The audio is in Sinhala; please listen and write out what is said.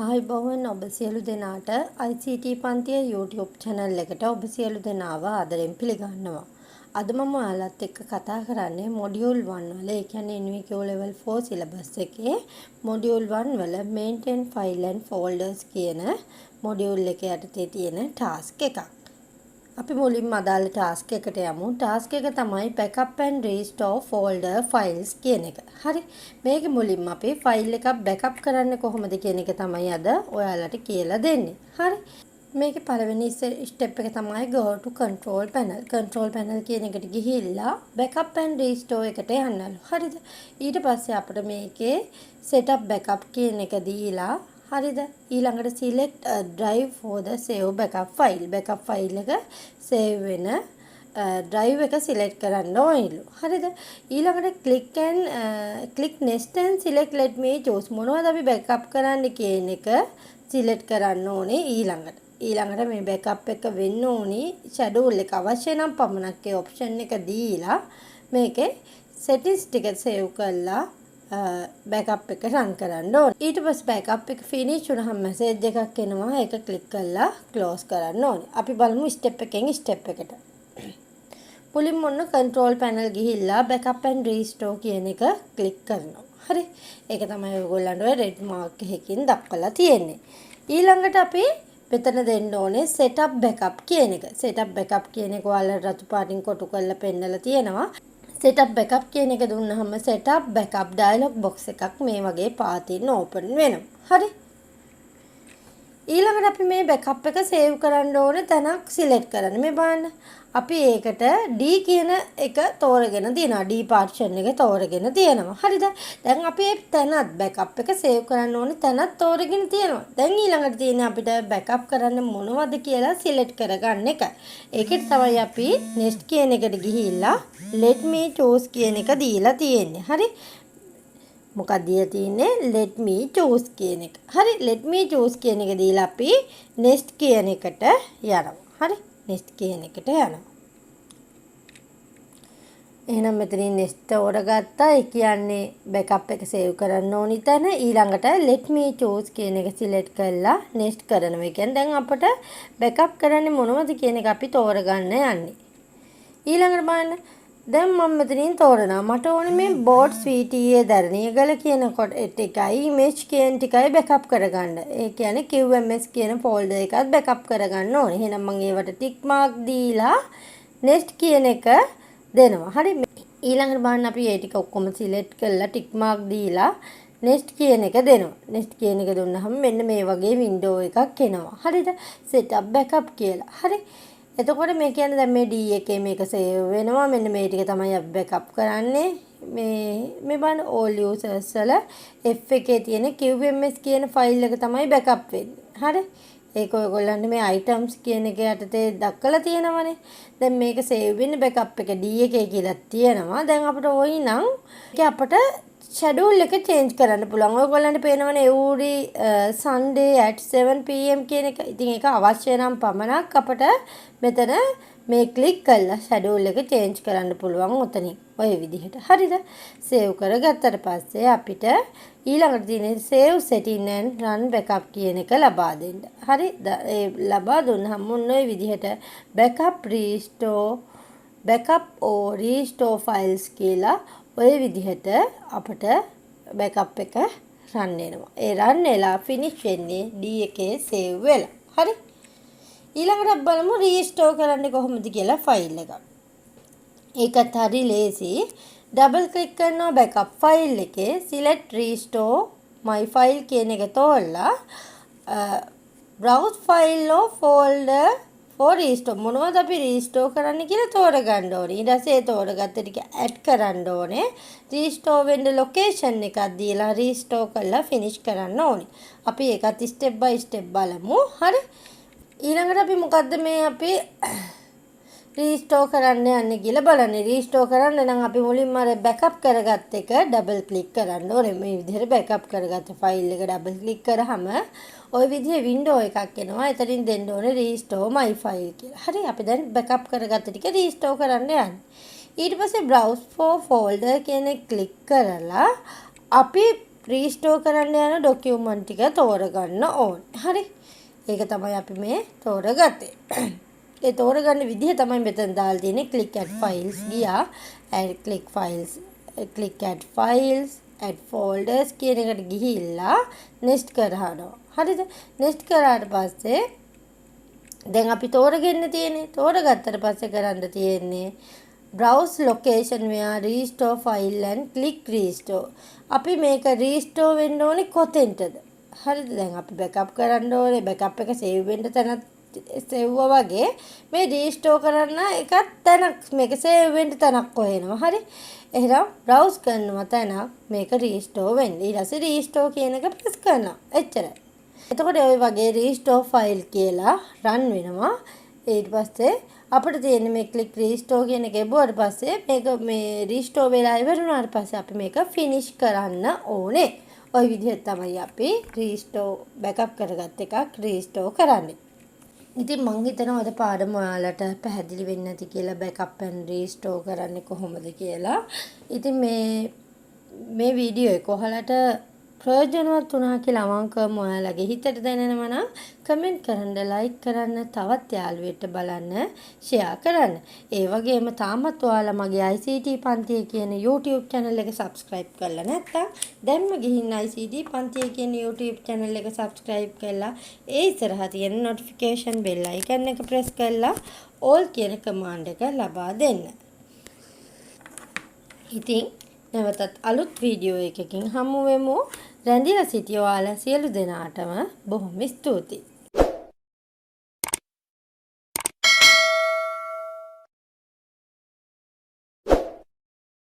ආයිබෝවන් ඔබ සියලු දෙනාට ICT පන්තිය YouTube channel එකට ඔබ සියලු දෙනාව ආදරෙන් පිළිගන්නවා. අද මම ඔයාලත් එක්ක කතා කරන්නේ module 1 වල ඒ කියන්නේ NVQ level 4 syllabus එකේ module 1 වල maintain file and folders කියන module එක යටතේ තියෙන task එකක්. අපි මුලින්ම අදාළ ටාස්ක් එකට යමු. ටාස්ක් එක තමයි backup and restore folder files කියන එක. හරි. මේක මුලින්ම අපි ෆයිල් එකක් backup කරන්නේ කොහොමද කියන එක තමයි අද ඔයාලට කියලා දෙන්නේ. හරි. මේකේ පළවෙනි ස්ටෙප් එක තමයි go to control panel. control panel කියන එකට ගිහිල්ලා backup and restore එකට යන්නලු. හරිද? ඊට පස්සේ අපිට මේකේ setup backup කියන එක දීලා හරිද ඊළඟට select a drive for the save backup file backup file එක save වෙන drive එක select කරන්න ඕනෙලු හරිද ඊළඟට click next and select let me choose මොනවද අපි backup කරන්න කියන එක select කරන්න ඕනේ ඊළඟට මේ backup එක වෙන්න ඕනේ schedule එක අවශ්‍ය නම් පමණක් ඒ option එක දීලා මේකේ settings ටික save කරලා backup එක run කරන්න ඕනේ. ඊට පස්සේ backup එක finish වුණාම message එකක් එනවා. ඒක click කරලා close කරන්න ඕනේ. අපි බලමු step එකෙන් step එකට. මුලින්ම ඔන්න control panel ගිහිල්ලා backup and restore කියන එක click කරනවා. හරි. ඒක තමයි ඔයගොල්ලන්ට ඔය red mark එකකින් දක්වලා තියෙන්නේ. ඊළඟට අපි මෙතන දෙන්න ඕනේ setup backup කියන එක. setup backup කියන එක ඔයාලට රතු පාටින් කොටු කරලා පෙන්නලා තියෙනවා. setup backup කියන එක දුන්නාම setup backup dialog box එකක් මේ වගේ පාතින් open වෙනවා. හරි. ඊළඟට අපි මේ backup එක save කරන්න ඕනේ තැනක් select කරන්න. මේ බලන්න. අපි ඒකට D කියන එක තෝරගෙන තියෙනවා. D partition එක තෝරගෙන තියෙනවා. හරිද? දැන් අපි මේ තැනත් backup එක save කරන්න ඕනේ තැනත් තෝරගෙන තියෙනවා. දැන් ඊළඟට තියෙන්නේ අපිට backup කරන්න මොනවද කියලා select කරගන්න එක. ඒකෙත් තමයි අපි next කියන එකට ගිහිල්ලා let me choose කියන එක දීලා තියෙන්නේ. හරි? මොකක්ද දීලා තියෙන්නේ? let me choose කියන එක. හරි? let me choose කියන එක දීලා අපි next කියන එකට යනවා. හරි? next කියන එකට යනවා. එහෙනම් මෙතනින් next තෝරගත්තා. ඒ කියන්නේ backup එක save කරන්න ඕනි තැන. ඊළඟට let me choose කියන එක select කරලා next කරනවා. ඒ කියන්නේ දැන් අපිට backup කරන්නේ මොනවද කියන එක අපි තෝරගන්න යන්නේ. ඊළඟට බලන්න. දැන් මම මෙතනින් තෝරනවා. මට ඕනේ මේ board CTA දරණියගල කියන කොට එකයි image කියන ටිකයි backup කරගන්න. ඒ කියන්නේ QMS කියන folder එකත් backup කරගන්න ඕනේ. එහෙනම් මම ඒවට tick mark දීලා next කියන එක දෙනවා. හරි. ඊළඟට බලන්න අපි ඒ ටික ඔක්කොම select කරලා tick mark දීලා next කියන එක දෙනවා. next කියන එක දුන්නාම මෙන්න මේ වගේ window එකක් එනවා. හරිද? setup backup කියලා. හරි. එතකොට මේ කියන්නේ දැන් මේ D එකේ මේක save වෙනවා. මෙන්න මේ ටික තමයි අපි backup කරන්නේ. මේ බලන්න all users වල F එකේ තියෙන QMS කියන file එක තමයි backup වෙන්නේ. හරි? ඒක ඔයගොල්ලන්ට මේ items කියන එක යටතේ දක්වලා තියෙනවනේ. දැන් මේක save වෙන්නේ backup එක D එකේ කියලා තියෙනවා. දැන් අපිට ඕයි නම් ඒක අපිට schedule එක change කරන්න පුළුවන්. ඔයගොල්ලන්ට පේනවනේ every Sunday at 7 pm කියන එක. ඉතින් ඒක අවශ්‍ය නම් පමණක් අපිට මෙතන මේ click කරලා schedule එක change කරන්න පුළුවන් උතනින්. ඔය විදිහට. හරිද? save කරගත්තට පස්සේ අපිට ඊළඟට තියෙන save setting and run backup කියන එක ලබා දෙන්න. හරි? ඒ ලබා දුන්නාම මොන ඔය විදිහට backup or restore files කියලා ඔය විදිහට අපිට backup එක run වෙනවා. ඒ run වෙලා finish වෙන්නේ D එකේ save වෙලා. හරි? ඊළඟට බලමු restore කරන්නේ කොහොමද කියලා file එක. ඒකත් හරි ලේසි. double click කරනවා backup file එකේ select restore my file කියන එක තෝරලා browse file or folder for restore මොනවද අපි restore කරන්න කියලා තෝරගන්න ඕනේ. ඊට පස්සේ තෝරගත්ත ටික add කරන්න ඕනේ. restore වෙන්න location එකක් දීලා restore කරලා finish කරන්න ඕනේ. අපි ඒකත් step by step බලමු. හරි? ඊළඟට අපි මොකද්ද මේ අපි restore කරන්න යන්නේ කියලා බලන්න. restore කරන්න නම් අපි මුලින්ම අර backup කරගත්ත එක double click කරන්න ඕනේ. මේ විදිහට backup කරගත්ත file එක double click කරාම ওই විදිහේ window එකක් එනවා. එතනින් දෙන්න ඕනේ restore my file කියලා. හරි. අපි දැන් backup කරගත්ත ටික restore කරන්න යන්නේ. ඊට පස්සේ browse for folder කියන එක click කරලා අපි රීස්ටෝර් කරන්න යන ඩොකියුමන්ට් ටික තෝරගන්න ඕනේ. හරි. ඒක තමයි අපි මේ තෝරගත්තේ. ඒ තෝරගන්න විදිහ තමයි මෙතන දාලා තියෙන්නේ. click add files ගියා. add click add files add folders කියන එකට ගිහිල්ලා next කරහනවා. හරිද? next කරාට පස්සේ දැන් අපි තෝරගන්න තියෙන්නේ. තෝරගත්තට පස්සේ කරන්න තියෙන්නේ browse location where restore file and click restore. අපි මේක restore වෙන්න ඕනේ කොතෙන්ටද? හරිද? දැන් අපි backup කරන්න ඕනේ. backup එක save වෙන්න තැනක් සෙව්වා වගේ මේ restore කරන්න එකක් තැනක් මේක save වෙන්න තැනක් හොයනවා. හරි? එහෙනම් browse කරනවා තැනක් මේක restore වෙන්න. ඊට පස්සේ restore කියන එක press කරනවා. එච්චරයි. එතකොට ওই වගේ restore file කියලා run වෙනවා. ඊට පස්සේ අපිට තියෙන්නේ මේ click restore කියන එක එබුවට පස්සේ මේක මේ restore වෙලා ඉවරුනාට පස්සේ අපි මේක finish කරන්න ඕනේ. ওই විදිහට තමයි අපි restore backup කරගත් එකක් restore කරන්නේ. ඉතින් මං හිතනවා අද පාඩම ඔයාලට පැහැදිලි වෙන්නේ නැති කියලා backup and restore කරන්නේ කොහොමද කියලා. ඉතින් මේ වීඩියෝ එක ඔයාලට ප්‍රයෝජනවත් වුණා කියලා අවංකවම ඔයාලගේ හිතට දැනෙනවා නම් කමෙන්ට් කරන්න, ලයික් කරන්න, තවත් යාළුවෙක්ට බලන්න, ෂෙයා කරන්න. ඒ වගේම තාමත් ඔයාලා මගේ ICT පන්තිය කියන YouTube channel එක subscribe කරලා නැත්නම් දැන්ම ගිහින් ICT පන්තිය කියන YouTube channel එක subscribe කරලා ඒ ඉස්සරහා තියෙන notification bell icon එක press කරලා all කියන command එක ලබා දෙන්න. ඉතින් නැවතත් අලුත් වීඩියෝ එකකින් හමු වෙමු. රැඳිලා සිටිය ඔයාලා සියලු දෙනාටම බොහොම ස්තුතියි.